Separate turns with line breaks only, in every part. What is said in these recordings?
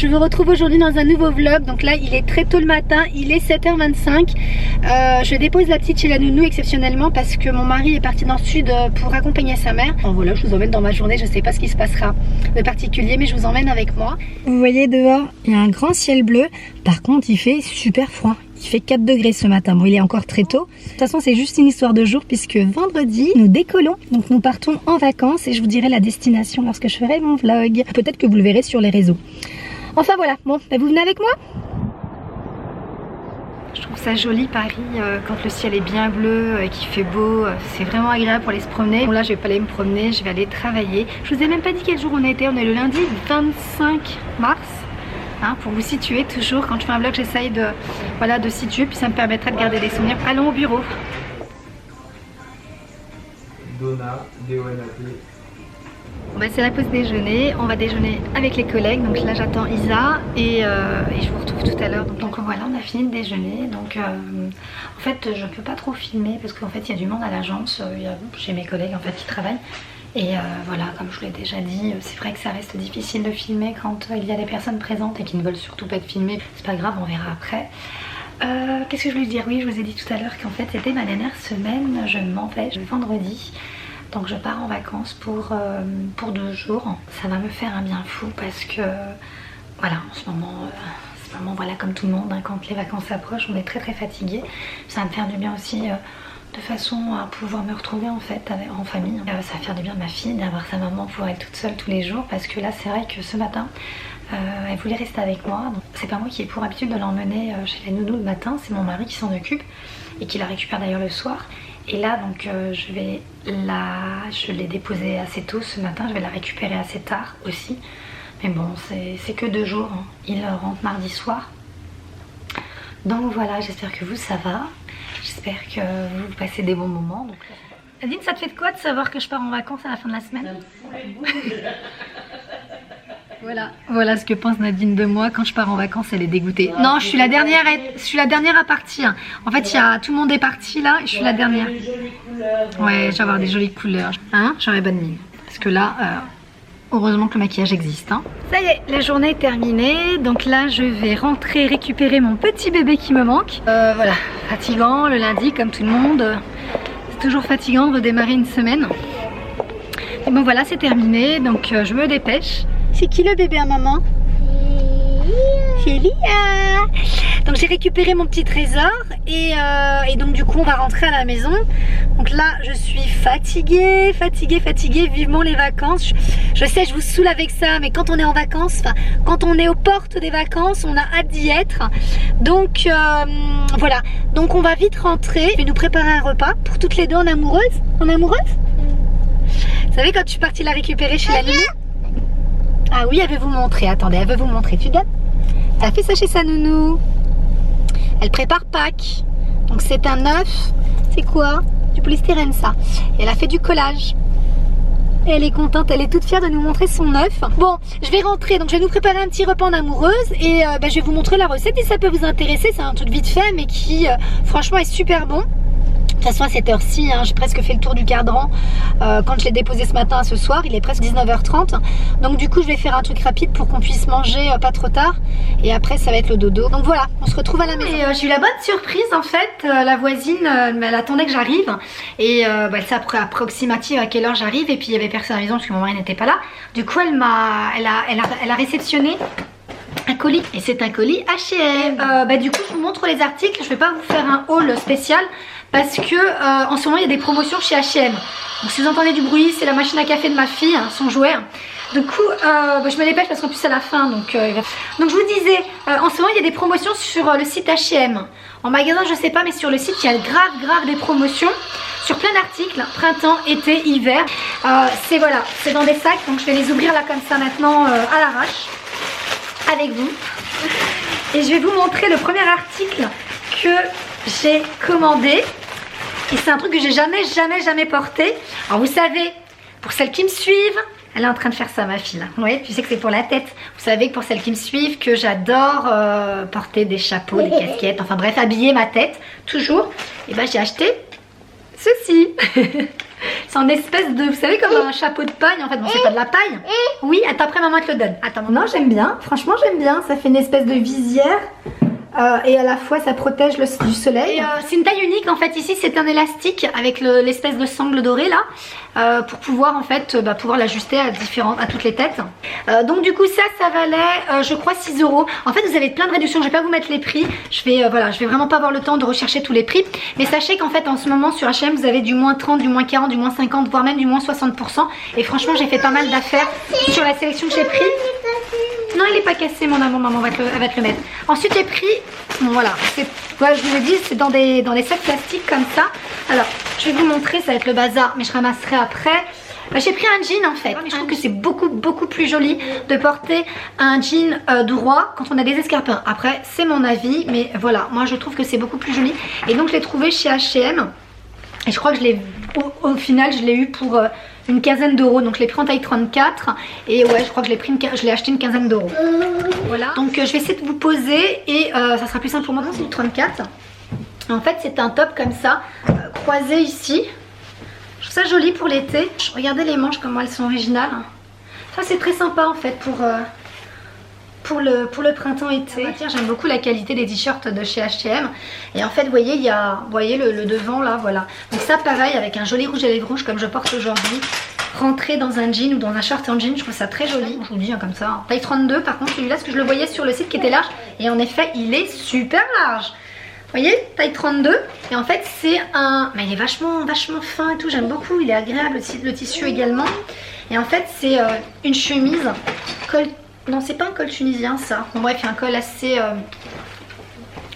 Je vous retrouve aujourd'hui dans un nouveau vlog. Donc là il est très tôt le matin, il est 7h25. Je dépose la petite chez la nounou exceptionnellement parce que mon mari est parti dans le sud pour accompagner sa mère. En voilà, je vous emmène dans ma journée, je sais pas ce qui se passera de particulier mais je vous emmène avec moi. Vous voyez dehors, il y a un grand ciel bleu. Par contre il fait super froid. Il fait 4 degrés ce matin, bon il est encore très tôt. De toute façon c'est juste une histoire de jour puisque vendredi nous décollons. Donc nous partons en vacances et je vous dirai la destination lorsque je ferai mon vlog. Peut-être que vous le verrez sur les réseaux. Enfin voilà, bon, bah, vous venez avec moi? Je trouve ça joli Paris quand le ciel est bien bleu et qu'il fait beau. C'est vraiment agréable pour aller se promener. Bon là je vais pas aller me promener, je vais aller travailler. Je vous ai même pas dit quel jour on était, on est le lundi 25 mars. Hein, pour vous situer toujours, quand je fais un vlog j'essaye de, voilà, de situer, puis ça me permettrait de garder des souvenirs. Allons au bureau.
Donna, D-O-N-A-T.
Bah, c'est la pause déjeuner, on va déjeuner avec les collègues, donc là j'attends Isa et je vous retrouve tout à l'heure. Donc voilà, on a fini de déjeuner, donc en fait je peux pas trop filmer parce qu'en fait il y a du monde à l'agence, j'ai mes collègues en fait qui travaillent. Et voilà, comme je vous l'ai déjà dit, c'est vrai que ça reste difficile de filmer quand il y a des personnes présentes et qui ne veulent surtout pas être filmées. C'est pas grave, on verra après. Qu'est-ce que je voulais dire? Oui, je vous ai dit tout à l'heure qu'en fait c'était ma dernière semaine. Je m'en vais vendredi. Donc je pars en vacances pour 2 jours. Ça va me faire un bien fou parce que voilà, en ce moment... c'est vraiment voilà, comme tout le monde, hein, quand les vacances approchent, on est très fatigué. Ça va me faire du bien aussi... de façon à pouvoir me retrouver en fait en famille. Ça va faire du bien à ma fille d'avoir sa maman pour elle toute seule tous les jours parce que là c'est vrai que ce matin elle voulait rester avec moi. C'est pas moi qui ai pour habitude de l'emmener chez les nounous le matin, c'est mon mari qui s'en occupe et qui la récupère d'ailleurs le soir. Et là donc je l'ai déposée assez tôt ce matin, je vais la récupérer assez tard aussi. Mais bon c'est que 2 jours, hein. Il rentre mardi soir. Donc voilà, j'espère que vous ça va. J'espère que vous passez des bons moments. Donc... Nadine, ça te fait de quoi de savoir que je pars en vacances à la fin de la semaine? Voilà ce que pense Nadine de moi. Quand je pars en vacances, elle est dégoûtée. Non, je suis la dernière à partir. En fait, tout le monde est parti là et je suis la dernière. Ouais, je vais avoir des jolies couleurs. Hein, j'aurai bonne mine. Parce que là... heureusement que le maquillage existe, hein. Ça y est, la journée est terminée. Donc là, je vais rentrer récupérer mon petit bébé qui me manque. Voilà, fatigant le lundi comme tout le monde. C'est toujours fatigant de redémarrer une semaine. Et bon voilà, c'est terminé. Donc je me dépêche. C'est qui le bébé à maman? C'est Lia. Donc j'ai récupéré mon petit trésor et donc du coup on va rentrer à la maison. Donc là je suis fatiguée, vivement les vacances. Je sais, je vous saoule avec ça, mais quand on est en vacances, quand on est aux portes des vacances, on a hâte d'y être. Donc voilà, donc on va vite rentrer. Je vais nous préparer un repas pour toutes les deux en amoureuse. En amoureuse? Vous savez quand je suis partie la récupérer chez la nounou? Ah oui, elle veut vous montrer, attendez, elle veut vous montrer. Tu donnes? Elle a fait ça chez sa nounou. Elle prépare Pâques. Donc c'est un œuf. C'est quoi? Du polystyrène ça. Et elle a fait du collage. Et elle est contente, elle est toute fière de nous montrer son œuf. Bon, je vais rentrer, donc je vais nous préparer un petit repas en amoureuse. Et je vais vous montrer la recette si ça peut vous intéresser. C'est un truc vite fait mais qui franchement est super bon. De toute façon à cette heure-ci, hein, j'ai presque fait le tour du cadran quand je l'ai déposé ce matin à ce soir, il est presque 19h30. Donc du coup je vais faire un truc rapide pour qu'on puisse manger pas trop tard. Et après ça va être le dodo. Donc voilà, on se retrouve à la maison. J'ai eu la bonne surprise en fait, la voisine, elle attendait que j'arrive. Et elle s'est approximative à quelle heure j'arrive. Et puis il y avait personne à la maison parce que mon mari n'était pas là. Du coup elle a réceptionné un colis. Et c'est un colis H&M. Du coup je vous montre les articles, je vais pas vous faire un haul spécial. Parce que en ce moment il y a des promotions chez H&M. Donc si vous entendez du bruit, c'est la machine à café de ma fille, hein, son jouet. Du coup je me dépêche parce qu'en plus c'est la fin. Donc je vous disais, en ce moment il y a des promotions sur le site H&M. En magasin je sais pas, mais sur le site il y a grave des promotions sur plein d'articles, printemps, été, hiver. C'est voilà, c'est dans des sacs, donc je vais les ouvrir là comme ça maintenant à l'arrache avec vous. Et je vais vous montrer le premier article que j'ai commandé. Et c'est un truc que j'ai jamais porté. Alors vous savez, pour celles qui me suivent, elle est en train de faire ça ma fille là. Oui, tu sais que c'est pour la tête. Vous savez que pour celles qui me suivent, que j'adore porter des chapeaux, des casquettes, enfin bref, habiller ma tête, toujours. Et ben j'ai acheté ceci. C'est en espèce de, vous savez, comme un chapeau de paille. En fait, bon, c'est pas de la paille. Oui, attends, après maman te le donne. Attends, non, j'aime bien. Franchement, j'aime bien. Ça fait une espèce de visière. Et à la fois ça protège du soleil. C'est une taille unique en fait. Ici c'est un élastique avec l'espèce de sangle doré là pour pouvoir en fait pouvoir l'ajuster à toutes les têtes. Donc du coup ça valait je crois 6 €. En fait vous avez plein de réductions. Je vais pas vous mettre les prix. Je vais je vais vraiment pas avoir le temps de rechercher tous les prix. Mais sachez qu'en fait en ce moment sur H&M vous avez du moins 30, du moins 40, du moins 50, voire même du moins 60%. Et franchement j'ai fait pas mal d'affaires sur la sélection que j'ai pris. Non, il est pas cassé mon amour, maman elle va te le mettre. Ensuite j'ai pris, bon voilà, voilà je vous l'ai dit, c'est dans des sacs plastiques comme ça. Alors je vais vous montrer, ça va être le bazar, mais je ramasserai après. J'ai pris un jean en fait, mais je trouve que c'est beaucoup plus joli de porter un jean droit quand on a des escarpins. Après c'est mon avis, mais voilà, moi je trouve que c'est beaucoup plus joli. Et donc je l'ai trouvé chez H&M. Et je crois que je l'ai au final je l'ai eu pour une quinzaine d'euros. Donc je l'ai pris en taille 34. Et ouais je crois que je l'ai acheté une quinzaine d'euros. Voilà. Donc je vais essayer de vous poser. Et ça sera plus simple pour moi. C'est du 34. En fait c'est un top comme ça. Croisé ici. Je trouve ça joli pour l'été. Regardez les manches comment elles sont originales. Ça c'est très sympa en fait pour le printemps-été. J'aime beaucoup la qualité des t-shirts de chez H&M. Et en fait, vous voyez, il y a le devant là, voilà. Donc ça, pareil, avec un joli rouge à lèvres rouge comme je porte aujourd'hui. Rentrer dans un jean ou dans un short en jean, je trouve ça très joli. Je vous dis comme ça. Taille 32, par contre, celui-là, parce que je le voyais sur le site qui était large. Et en effet, il est super large. Vous voyez, taille 32. Et en fait, c'est un... Mais il est vachement fin et tout. J'aime beaucoup. Il est agréable, le tissu également. Et en fait, c'est une chemise col... Non, c'est pas un col tunisien ça. Bon, bref, il y a un col assez...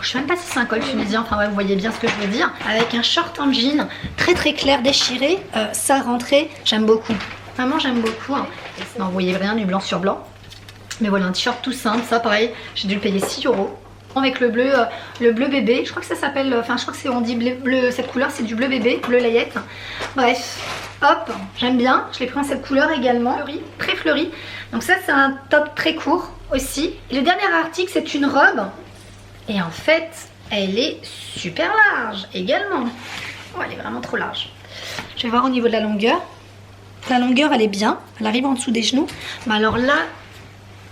Je sais même pas si c'est un col tunisien. Enfin, ouais, vous voyez bien ce que je veux dire. Avec un short en jean très clair déchiré. Ça rentré. J'aime beaucoup. Vraiment, j'aime beaucoup. Hein. Non, vous voyez rien du blanc sur blanc. Mais voilà, un t-shirt tout simple. Ça, pareil, j'ai dû le payer 6 €. Avec le bleu bébé. Je crois que ça s'appelle... Enfin, je crois que c'est... On dit bleu... Cette couleur, c'est du bleu bébé. Bleu layette. Bref. Hop, j'aime bien. Je l'ai pris en cette couleur également. Fleuri, très fleuri. Donc ça, c'est un top très court aussi. Et le dernier article, c'est une robe. Et en fait, elle est super large également. Oh, elle est vraiment trop large. Je vais voir au niveau de la longueur. La longueur, elle est bien. Elle arrive en dessous des genoux. Mais alors là,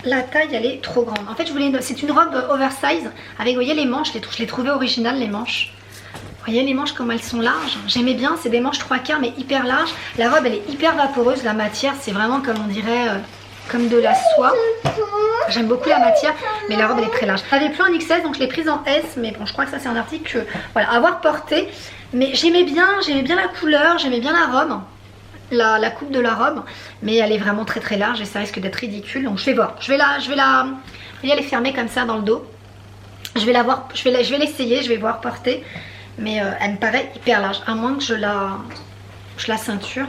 la taille, elle est trop grande. En fait, c'est une robe oversize. Avec, vous voyez, les manches. Je l'ai trouvé original, les manches. Vous voyez les manches comme elles sont larges. J'aimais bien, c'est des manches 3/4 mais hyper larges. La robe elle est hyper vaporeuse, la matière c'est vraiment comme on dirait comme de la soie. J'aime beaucoup la matière mais la robe elle est très large. J'avais plus en XS donc je l'ai prise en S mais bon je crois que ça c'est un article que voilà, à avoir porté. Mais j'aimais bien la couleur, j'aimais bien la robe. La coupe de la robe mais elle est vraiment très large et ça risque d'être ridicule donc je vais voir. Je vais elle est fermée comme ça dans le dos. Je vais l'essayer, je vais voir porter. Mais elle me paraît hyper large, à moins que je la ceinture.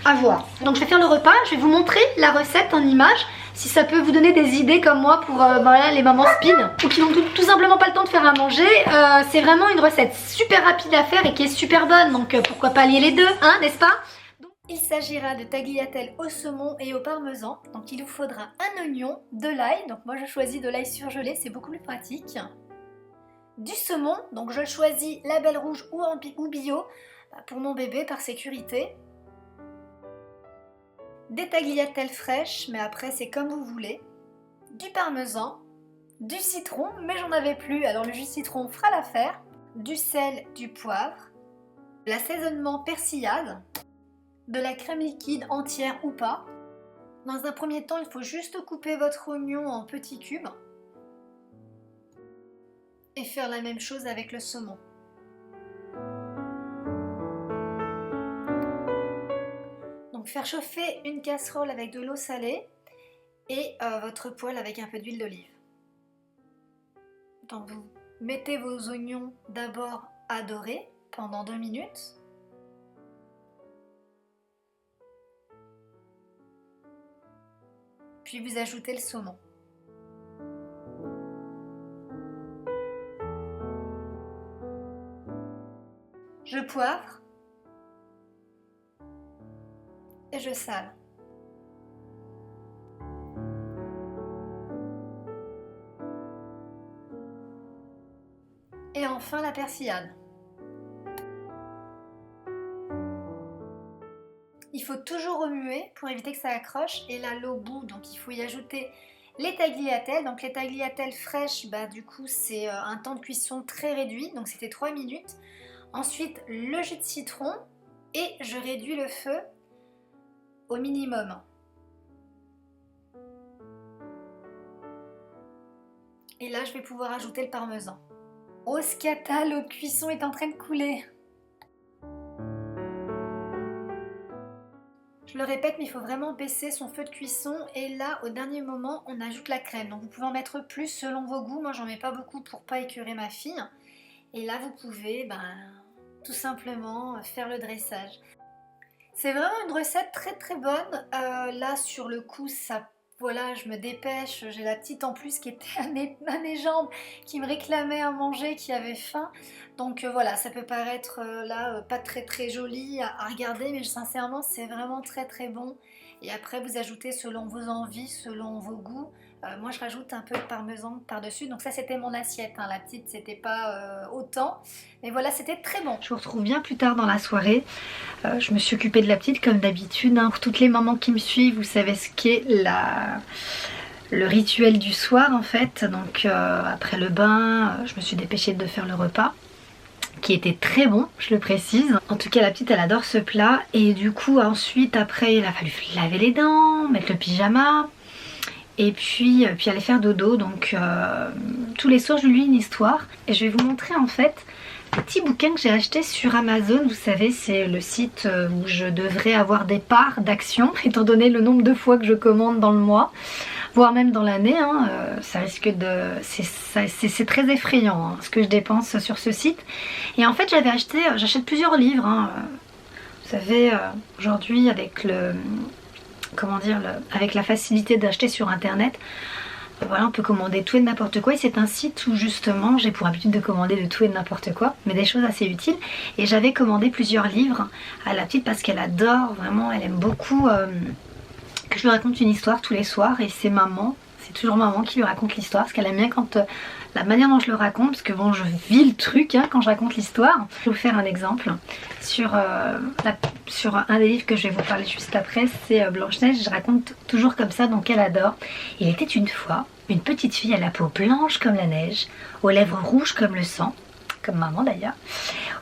À voir. Donc je vais faire le repas, je vais vous montrer la recette en image. Si ça peut vous donner des idées comme moi pour voilà, les mamans spin ou qui n'ont tout simplement pas le temps de faire à manger. C'est vraiment une recette super rapide à faire et qui est super bonne. Donc pourquoi pas lier les deux, hein, n'est-ce pas? Donc, il s'agira de tagliatelle au saumon et au parmesan. Donc il vous faudra un oignon, de l'ail. Donc moi je choisis de l'ail surgelé, c'est beaucoup plus pratique. Du saumon, donc je choisis label rouge ou bio pour mon bébé par sécurité. Des tagliatelles fraîches, mais après c'est comme vous voulez. Du parmesan, du citron, mais j'en avais plus, alors le jus de citron fera l'affaire. Du sel, du poivre, l'assaisonnement persillade, de la crème liquide entière ou pas. Dans un premier temps, il faut juste couper votre oignon en petits cubes. Et faire la même chose avec le saumon. Donc faire chauffer une casserole avec de l'eau salée et votre poêle avec un peu d'huile d'olive. Donc vous mettez vos oignons d'abord à dorer pendant 2 minutes. Puis vous ajoutez le saumon. Je poivre et je sale. Et enfin la persillade. faut toujours remuer pour éviter que ça accroche. Et là, l'eau bout, donc il faut y ajouter les tagliatelles. Donc les tagliatelles fraîches, bah, du coup, c'est un temps de cuisson très réduit. Donc c'était 3 minutes. Ensuite, le jus de citron. Et je réduis le feu au minimum. Et là, je vais pouvoir ajouter le parmesan. Oh, scata, l'eau de cuisson est en train de couler. Je le répète, mais il faut vraiment baisser son feu de cuisson. Et là, au dernier moment, on ajoute la crème. Donc vous pouvez en mettre plus selon vos goûts. Moi, j'en mets pas beaucoup pour pas écœurer ma fille. Et là, vous pouvez tout simplement faire le dressage. C'est vraiment une recette très très bonne. Là, sur le coup, ça... Voilà, je me dépêche, j'ai la petite en plus qui était à mes jambes, qui me réclamait à manger, qui avait faim. Donc voilà, ça peut paraître là pas très très joli à regarder, mais sincèrement c'est vraiment très très bon. Et après vous ajoutez selon vos envies, selon vos goûts. Moi je rajoute un peu de parmesan par-dessus. Donc ça c'était mon assiette, hein. La petite c'était pas autant. Mais voilà, c'était très bon. Je vous retrouve bien plus tard dans la soirée. Je me suis occupée de la petite comme d'habitude. Hein. Pour toutes les mamans qui me suivent, vous savez ce qu'est le rituel du soir en fait. Donc après le bain, je me suis dépêchée de faire le repas. Qui était très bon, je le précise. En tout cas la petite elle adore ce plat. Et du coup ensuite après il a fallu laver les dents, mettre le pyjama. Et puis aller faire dodo. Donc tous les soirs je lui lis une histoire. Et je vais vous montrer en fait le petit bouquin que j'ai acheté sur Amazon. Vous savez, c'est le site où je devrais avoir des parts d'action, étant donné le nombre de fois que je commande dans le mois, voire même dans l'année. Hein, ça risque de... C'est très effrayant hein, ce que je dépense sur ce site. Et en fait j'achète plusieurs livres. Hein. Vous savez, aujourd'hui avec avec la facilité d'acheter sur internet, voilà, on peut commander tout et n'importe quoi. Et c'est un site où justement j'ai pour habitude de commander de tout et de n'importe quoi, mais des choses assez utiles. Et j'avais commandé plusieurs livres à la petite parce qu'elle adore, vraiment, elle aime beaucoup que je lui raconte une histoire tous les soirs. Et c'est maman, c'est toujours maman qui lui raconte l'histoire, parce qu'elle aime bien quand la manière dont je le raconte, parce que bon, je vis le truc hein, quand je raconte l'histoire. Je vais vous faire un exemple sur un des livres que je vais vous parler juste après, c'est Blanche-Neige. Je raconte toujours comme ça, donc elle adore. Il était une fois une petite fille à la peau blanche comme la neige, aux lèvres rouges comme le sang, comme maman d'ailleurs,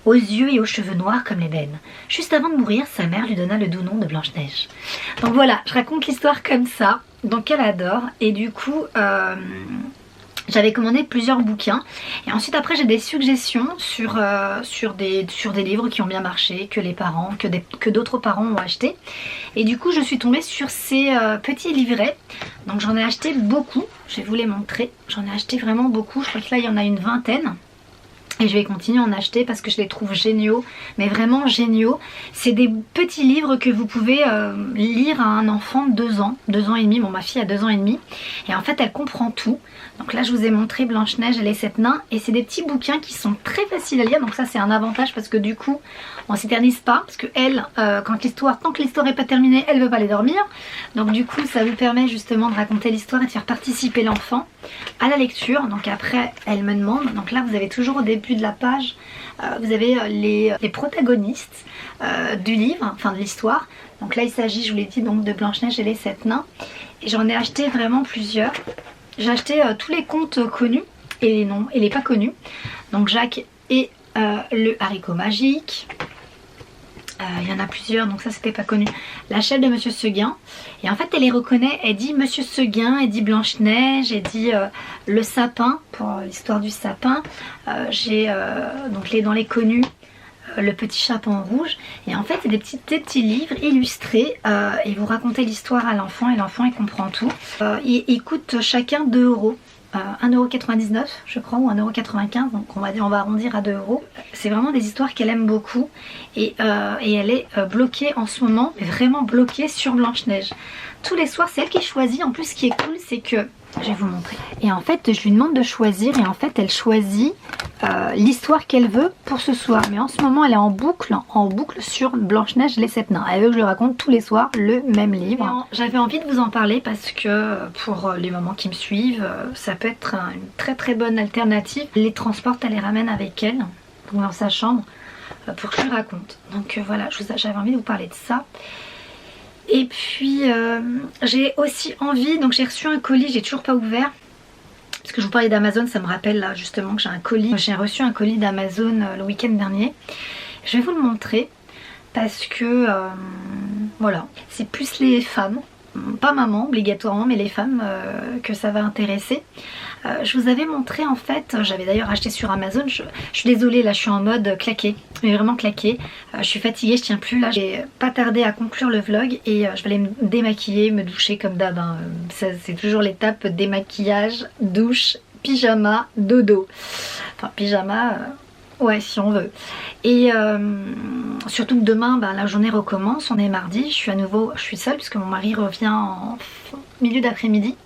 aux yeux et aux cheveux noirs comme l'ébène. Juste avant de mourir, sa mère lui donna le doux nom de Blanche-Neige. Donc voilà, je raconte l'histoire comme ça, donc elle adore. Et du coup... j'avais commandé plusieurs bouquins et ensuite après j'ai des suggestions sur des livres qui ont bien marché, que les parents, que d'autres parents ont acheté. Et du coup je suis tombée sur ces petits livrets. Donc j'en ai acheté beaucoup, je vais vous les montrer. J'en ai acheté vraiment beaucoup, je crois que là il y en a une vingtaine. Et je vais continuer à en acheter parce que je les trouve géniaux, mais vraiment géniaux. C'est des petits livres que vous pouvez lire à un enfant de 2 ans, 2 ans et demi. Bon, ma fille a 2 ans et demi. Et en fait, elle comprend tout. Donc là, je vous ai montré Blanche-Neige et les 7 nains. Et c'est des petits bouquins qui sont très faciles à lire. Donc ça, c'est un avantage parce que du coup, on s'éternise pas. Parce que elle, tant que l'histoire n'est pas terminée, elle ne veut pas aller dormir. Donc du coup, ça vous permet justement de raconter l'histoire et de faire participer l'enfant à la lecture. Donc après, elle me demande. Donc là, vous avez toujours au début de la page, vous avez les protagonistes du livre, enfin de l'histoire. Donc là il s'agit, je vous l'ai dit, donc de Blanche-Neige et les 7 nains. Et j'en ai acheté vraiment plusieurs. J'ai acheté tous les contes connus et les noms et les pas connus. Donc Jacques et le haricot magique. Il y en a plusieurs, donc ça c'était pas connu. La chèvre de Monsieur Seguin. Et en fait elle les reconnaît, elle dit Monsieur Seguin, elle dit Blanche-Neige, elle dit le sapin, pour l'histoire du sapin. J'ai donc dans les connus, le petit chaperon rouge. Et en fait c'est des petits livres illustrés et vous racontez l'histoire à l'enfant et l'enfant il comprend tout. Ils coûtent chacun 2 €. 1,99 € je crois, ou 1,95 €, donc on va arrondir à 2 €. C'est vraiment des histoires qu'elle aime beaucoup et elle est bloquée en ce moment, mais vraiment bloquée sur Blanche-Neige. Tous les soirs c'est elle qui choisit. En plus ce qui est cool c'est que, je vais vous montrer, et en fait je lui demande de choisir et en fait elle choisit l'histoire qu'elle veut pour ce soir. Mais en ce moment elle est en boucle sur Blanche-Neige et les 7 nains. Elle veut que je lui raconte tous les soirs le même livre. J'avais envie de vous en parler parce que pour les mamans qui me suivent, ça peut être une très très bonne alternative. Elle les transporte, elle les ramène avec elle dans sa chambre pour que je lui raconte. Donc voilà, j'avais envie de vous parler de ça. Et puis j'ai aussi envie, donc j'ai reçu un colis, j'ai toujours pas ouvert. Parce que je vous parlais d'Amazon, ça me rappelle là justement que j'ai un colis. J'ai reçu un colis d'Amazon le week-end dernier. Je vais vous le montrer parce que voilà, c'est plus les femmes, pas maman obligatoirement, mais les femmes que ça va intéresser. Je vous avais montré en fait, j'avais d'ailleurs acheté sur Amazon, je suis désolée là, je suis en mode claqué, mais vraiment claqué. Je suis fatiguée, je tiens plus là, j'ai pas tardé à conclure le vlog et je vais aller me démaquiller, me doucher comme d'hab, hein. C'est toujours l'étape démaquillage, douche, pyjama, dodo. Enfin pyjama, ouais si on veut. Et surtout que demain la journée recommence, on est mardi, je suis seule puisque mon mari revient en milieu d'après-midi.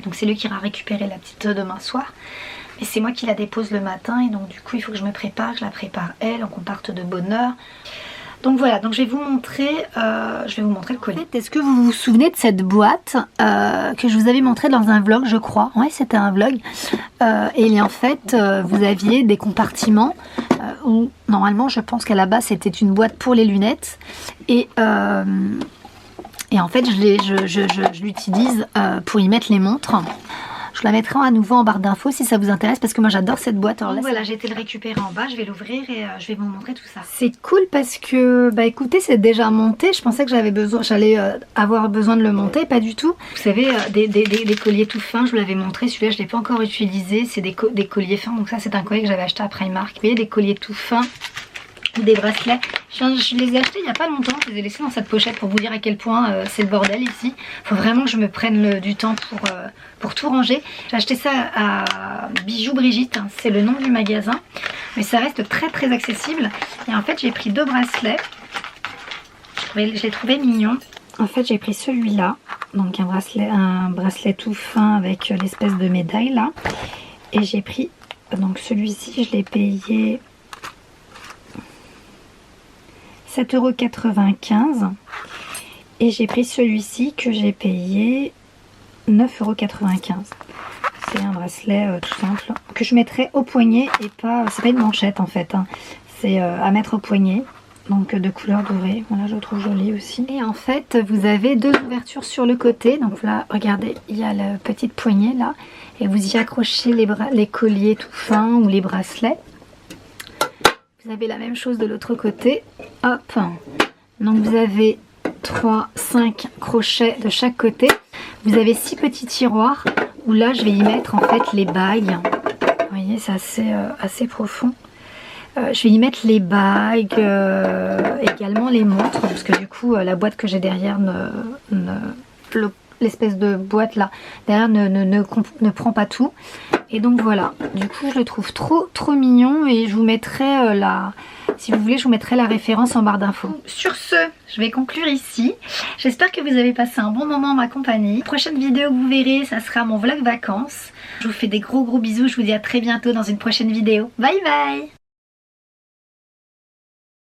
Donc c'est lui qui ira récupérer la petite demain soir. Mais c'est moi qui la dépose le matin et donc du coup il faut que je me prépare, je la prépare elle, donc on parte de bonne heure. Donc voilà, donc je vais vous montrer le colis. Est-ce que vous vous souvenez de cette boîte que je vous avais montrée dans un vlog, je crois. Ouais, c'était un vlog. Et en fait, vous aviez des compartiments où normalement, je pense qu'à la base, c'était une boîte pour les lunettes. Et en fait, je l'utilise pour y mettre les montres. Je la mettrai à nouveau en barre d'infos si ça vous intéresse parce que moi j'adore cette boîte. Alors là, voilà, j'ai été le récupérer en bas, je vais l'ouvrir et je vais vous montrer tout ça. C'est cool parce que, bah écoutez, c'est déjà monté. Je pensais que j'allais avoir besoin de le monter, pas du tout. Vous savez, des colliers tout fins, je vous l'avais montré. Celui-là, je ne l'ai pas encore utilisé. C'est des colliers fins, donc ça c'est un collier que j'avais acheté à Primark. Vous voyez, des colliers tout fins. Des bracelets, je les ai achetés il n'y a pas longtemps, je les ai laissés dans cette pochette pour vous dire à quel point c'est le bordel ici. Il faut vraiment que je me prenne du temps pour tout ranger. J'ai acheté ça à Bijoux Brigitte, hein, c'est le nom du magasin, mais ça reste très très accessible. Et en fait j'ai pris 2 bracelets, je les trouvais mignons. En fait j'ai pris celui-là, donc un bracelet tout fin avec l'espèce de médaille là. Et j'ai pris donc celui-ci, je l'ai payé 7,95 € et j'ai pris celui-ci que j'ai payé 9,95 €. C'est un bracelet tout simple que je mettrai au poignet et pas, c'est pas une manchette en fait, hein. C'est à mettre au poignet, donc de couleur dorée. Voilà, je le trouve joli aussi. Et en fait vous avez 2 ouvertures sur le côté, donc là regardez, il y a la petite poignée là et vous y accrochez les colliers tout fins ou les bracelets. Vous avez la même chose de l'autre côté, hop, donc vous avez 5 crochets de chaque côté. Vous avez 6 petits tiroirs où là je vais y mettre en fait les bagues. Vous voyez, c'est assez profond. Je vais y mettre les bagues, également les montres, parce que du coup la boîte que j'ai derrière l'espèce de boîte là derrière ne prend pas tout. Et donc voilà, du coup je le trouve trop mignon et je vous mettrai si vous voulez, je vous mettrai la référence en barre d'infos. Sur ce, je vais conclure ici. J'espère que vous avez passé un bon moment en ma compagnie. Prochaine vidéo que vous verrez, ça sera mon vlog vacances. Je vous fais des gros bisous, je vous dis à très bientôt dans une prochaine vidéo. Bye bye!